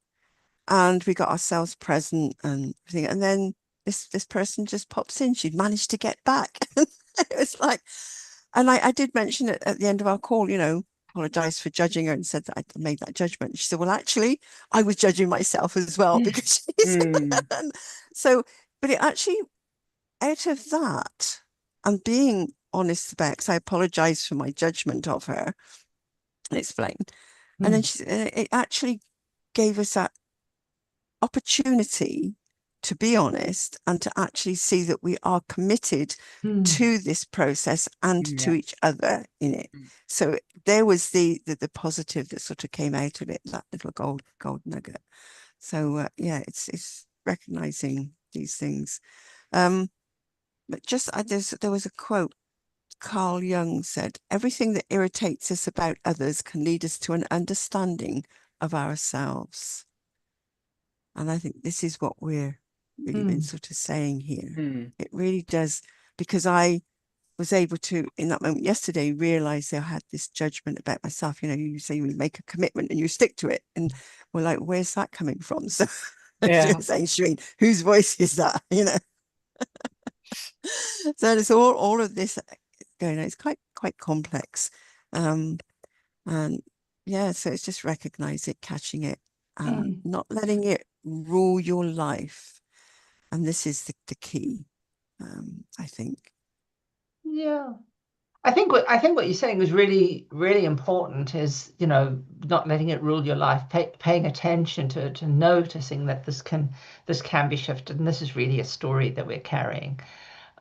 and we got ourselves present and everything. And then this person just pops in. She'd managed to get back. It was like, and I did mention it at the end of our call, apologized for judging her and said that I made that judgment. She said, well, actually, I was judging myself as well because she's so, but it actually, out of that and being honest about, because I apologized for my judgment of her and explained. And then it actually gave us that opportunity to be honest and to actually see that we are committed to this process and to each other in it. So there was the positive that sort of came out of it, that little gold nugget. So yeah, it's recognizing these things. But just there was a quote. Carl Jung said, "Everything that irritates us about others can lead us to an understanding of ourselves." And I think this is what we're really been sort of saying here. It really does, because I was able to, in that moment yesterday, realize I had this judgment about myself. You say you make a commitment and you stick to it. And we're like, where's that coming from? So you're saying, Shireen, whose voice is that? So it's all of this going on. It's quite complex. And yeah, so it's just recognize it, catching it, and not letting it rule your life. And this is the key, I think. Yeah. I think what you're saying is really, really important is, not letting it rule your life, paying attention to noticing that this can be shifted. And this is really a story that we're carrying.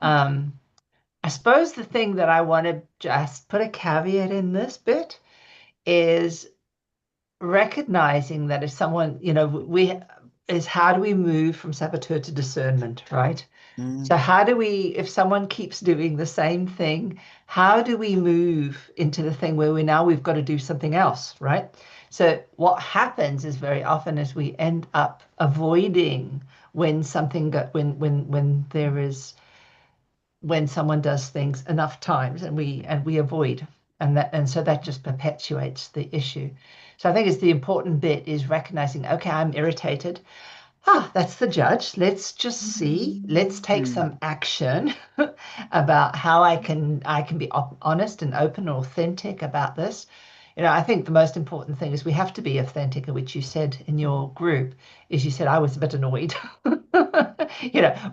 I suppose the thing that I want to just put a caveat in this bit is recognizing that if someone, how do we move from saboteur to discernment, right? So how do we, if someone keeps doing the same thing, how do we move into the thing where we've got to do something else, right? So what happens is very often is we end up avoiding when something when someone does things enough times, and we avoid, and so that just perpetuates the issue. So I think it's the important bit is recognizing, okay, I'm irritated. That's the judge. Let's just see. Let's take some action about how I can be honest and open and authentic about this. I think the most important thing is we have to be authentic, which you said in your group, is you said, I was a bit annoyed.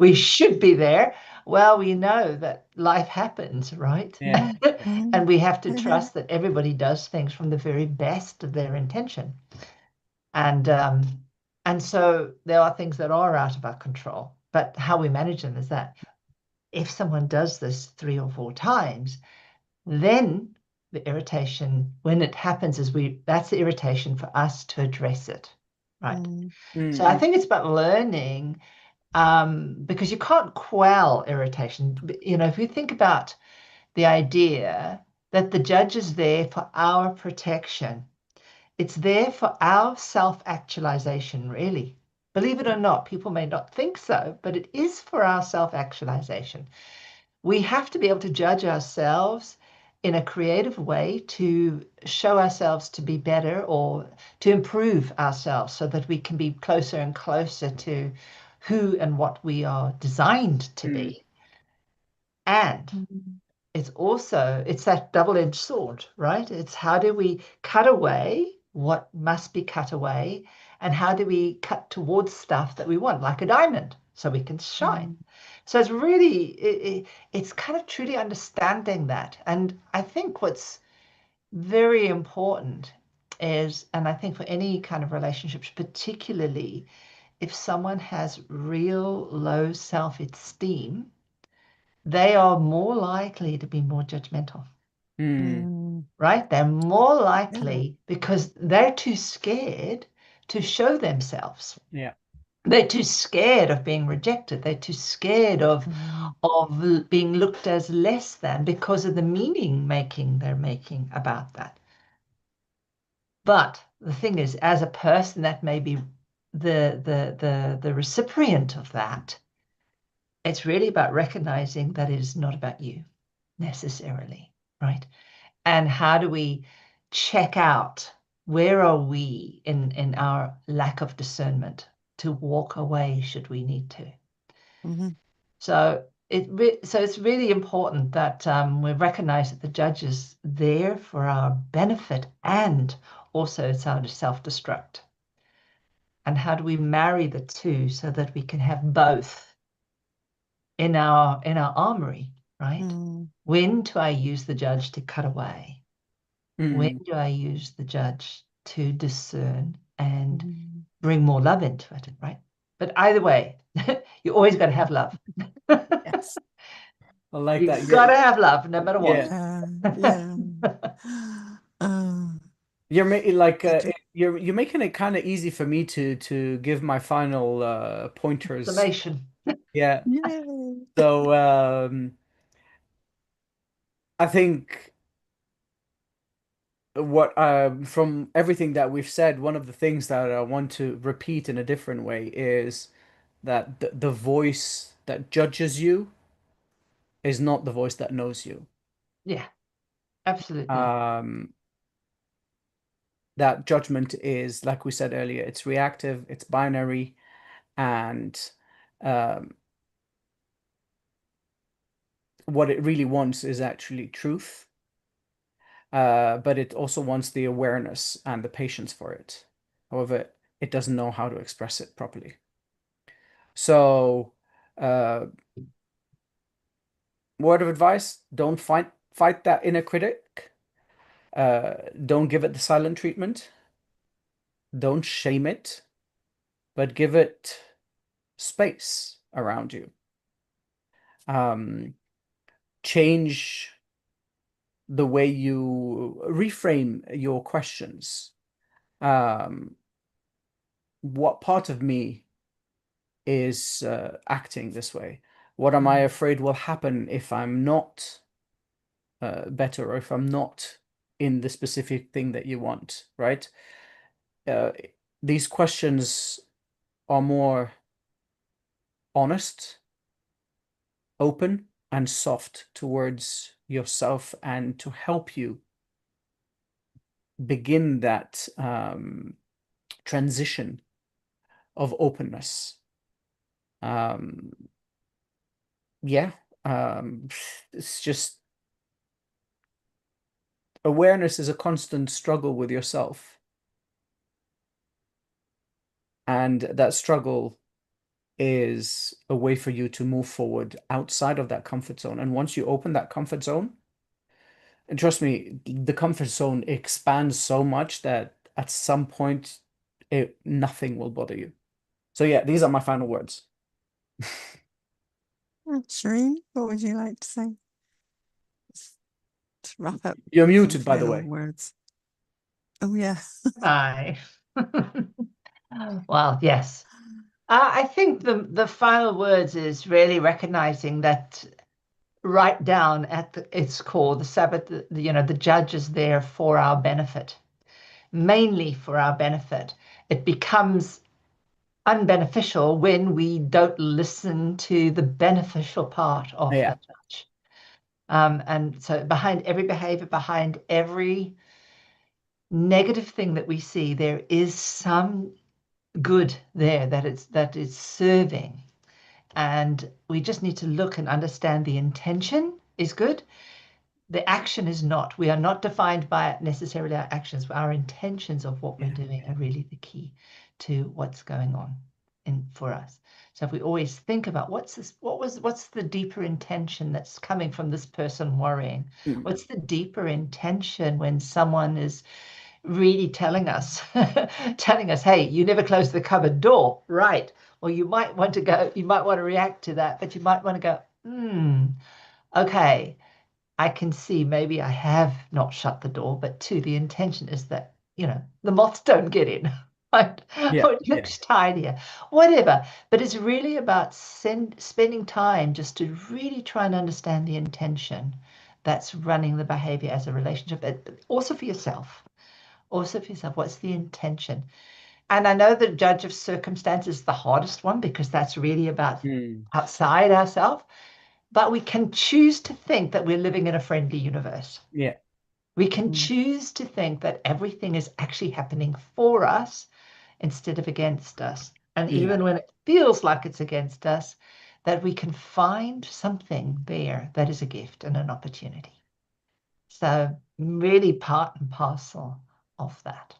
We should be there. Well, we know that life happens, right? And we have to trust that everybody does things from the very best of their intention. And so there are things that are out of our control, but how we manage them is that if someone does this 3 or 4 times, then the irritation, when it happens, that's the irritation for us to address it, right? So I think it's about learning, because you can't quell irritation. If you think about the idea that the judge is there for our protection, it's there for our self-actualization, really. Believe it or not, people may not think so, but it is for our self-actualization. We have to be able to judge ourselves in a creative way to show ourselves to be better or to improve ourselves so that we can be closer and closer to who and what we are designed to be. And it's that double-edged sword, right? It's how do we cut away what must be cut away, and how do we cut towards stuff that we want, like a diamond, so we can shine. So it's really, it's kind of truly understanding that. And I think what's very important is, and I think for any kind of relationships, particularly if someone has real low self-esteem, they are more likely to be more judgmental, right? They're more likely because they're too scared to show themselves. They're too scared of being rejected. They're too scared of being looked as less than because of the meaning making they're making about that. But the thing is, as a person, that may be the recipient of that, it's really about recognizing that it is not about you necessarily, right? And how do we check out where are we in our lack of discernment to walk away should we need to? Mm-hmm. So it's really important that we recognize that the judge is there for our benefit and also it's our self-destruct. And how do we marry the two so that we can have both in our armory, right? Mm. When do I use the judge to cut away? When Mm. do I use the judge to discern and Mm. bring more love into it, right? But either way, you always got to have love. Yes. I like You've that. got to have love no matter what. Yeah. Yeah. Uh, You're making like I do. you're making it kind of easy for me to give my final pointers. Summation. Yeah. Yay. So I think what from everything that we've said, one of the things that I want to repeat in a different way is that the voice that judges you is not the voice that knows you. Yeah, absolutely. Um, that judgment is, like we said earlier, it's reactive, it's binary, and um, what it really wants is actually truth. But it also wants the awareness and the patience for it. However, it doesn't know how to express it properly. So, uh, word of advice, don't fight that inner critic. Don't give it the silent treatment. Don't shame it, but give it space around you. Um, change the way you reframe your questions. Um, what part of me is acting this way? What am I afraid will happen if I'm not better or if I'm not in the specific thing that you want, right? Uh, these questions are more honest, open, and soft towards yourself and to help you begin that transition of openness. Um, yeah, it's just awareness is a constant struggle with yourself. And that struggle is a way for you to move forward outside of that comfort zone. And once you open that comfort zone, and trust me, the comfort zone expands so much that at some point, nothing will bother you. So yeah, these are my final words. Shireen, what would you like to say? To wrap up. You're some muted, by the final way. words. Oh, yeah. Hi. Well, yes. I think the final words is really recognizing that right down at its core, the Sabbath, the judge is there for our benefit, mainly for our benefit. It becomes unbeneficial when we don't listen to the beneficial part of Yeah. the judge. And so behind every behavior, behind every negative thing that we see, there is some good there that is serving. And we just need to look and understand the intention is good. The action is not. We are not defined by necessarily our actions. Our intentions of what we're doing are really the key to what's going on for us. So if we always think about what's the deeper intention that's coming from this person worrying? Mm. What's the deeper intention when someone is really telling us, hey, you never close the cupboard door, right? Well, you might want to react to that, but you might want to go, okay, I can see maybe I have not shut the door, but the intention is that, the moths don't get in, right? Yeah. It looks tidier, whatever. But it's really about spending time just to really try and understand the intention that's running the behavior as a relationship, but also for yourself. What's the intention? And I know the judge of circumstance is the hardest one because that's really about Mm. outside ourselves. But we can choose to think that we're living in a friendly universe. Yeah. We can choose to think that everything is actually happening for us instead of against us. And Yeah. even when it feels like it's against us, that we can find something there that is a gift and an opportunity. So really part and parcel of that.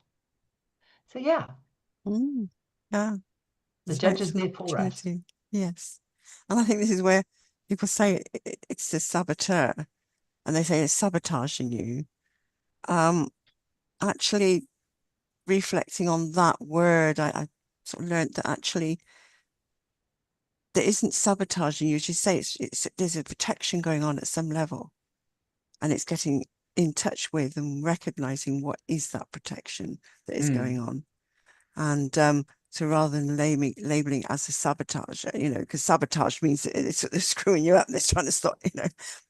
So yeah, Yeah. the It's judge about is an there for us. opportunity. Yes. And I think this is where people say it's the saboteur, and they say it's sabotaging you. Actually reflecting on that word, I sort of learned that actually there isn't sabotaging you. As you say, it's there's a protection going on at some level, and it's getting in touch with and recognizing what is that protection that is going on. And so rather than labeling it as a sabotage, because sabotage means it's sort of screwing you up, they're trying to stop,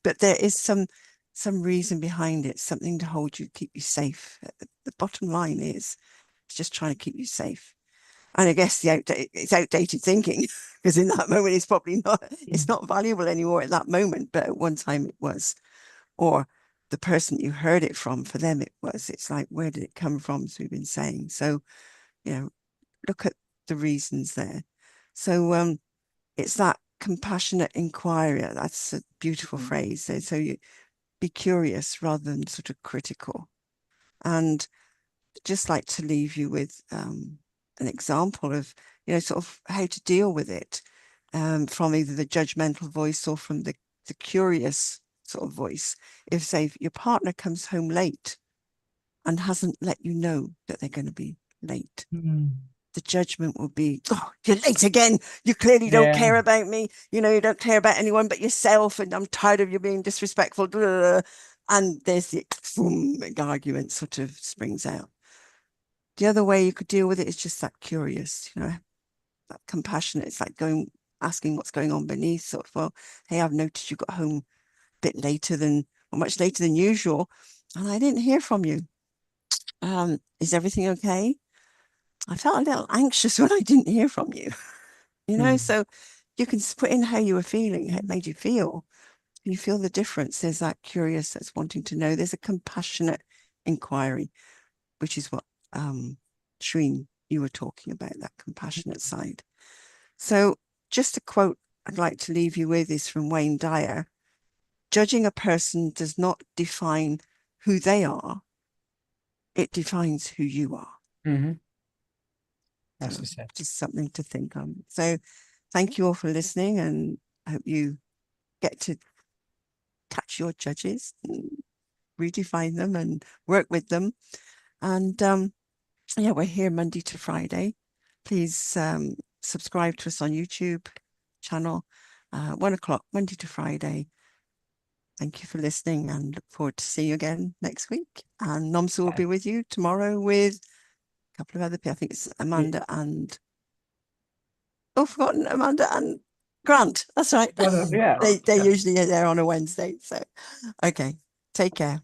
but there is some reason behind it, something to hold you, keep you safe. The bottom line is it's just trying to keep you safe. And I guess it's outdated thinking, because in that moment it's probably not valuable anymore at that moment, but at one time it was. Or the person you heard it from, for them it was. It's like, where did it come from, as we've been saying? So, look at the reasons there. So it's that compassionate inquiry. That's a beautiful phrase. So you be curious rather than sort of critical. And just like to leave you with an example of, sort of how to deal with it, from either the judgmental voice or from the curious sort of voice. If, say, your partner comes home late and hasn't let you know that they're going to be late, the judgment will be, oh, you're late again. You clearly don't care about me. You don't care about anyone but yourself. And I'm tired of you being disrespectful. Blah, blah, blah. And there's the boom, argument sort of springs out. The other way you could deal with it is just that curious, that compassionate. It's like asking what's going on beneath. Sort of, well, hey, I've noticed you got home a bit later than, or much later than usual, and I didn't hear from you. Is everything okay? I felt a little anxious when I didn't hear from you. So you can put in how you were feeling, how it made you feel. You feel the difference. There's that curious that's wanting to know. There's a compassionate inquiry, which is what Shreen, you were talking about, that compassionate side. So just a quote I'd like to leave you with is from Wayne Dyer. Judging a person does not define who they are. It defines who you are. That's So it. just something to think on. So thank you all for listening, and I hope you get to catch your judges and redefine them and work with them. And yeah, we're here Monday to Friday. Please subscribe to us on YouTube channel, 1 o'clock, Monday to Friday. Thank you for listening, and look forward to seeing you again next week. And Nomsa will be with you tomorrow with a couple of other people. I think it's Amanda and, oh, forgotten, Amanda and Grant. That's right. Yeah. They're usually there on a Wednesday. So, okay. Take care.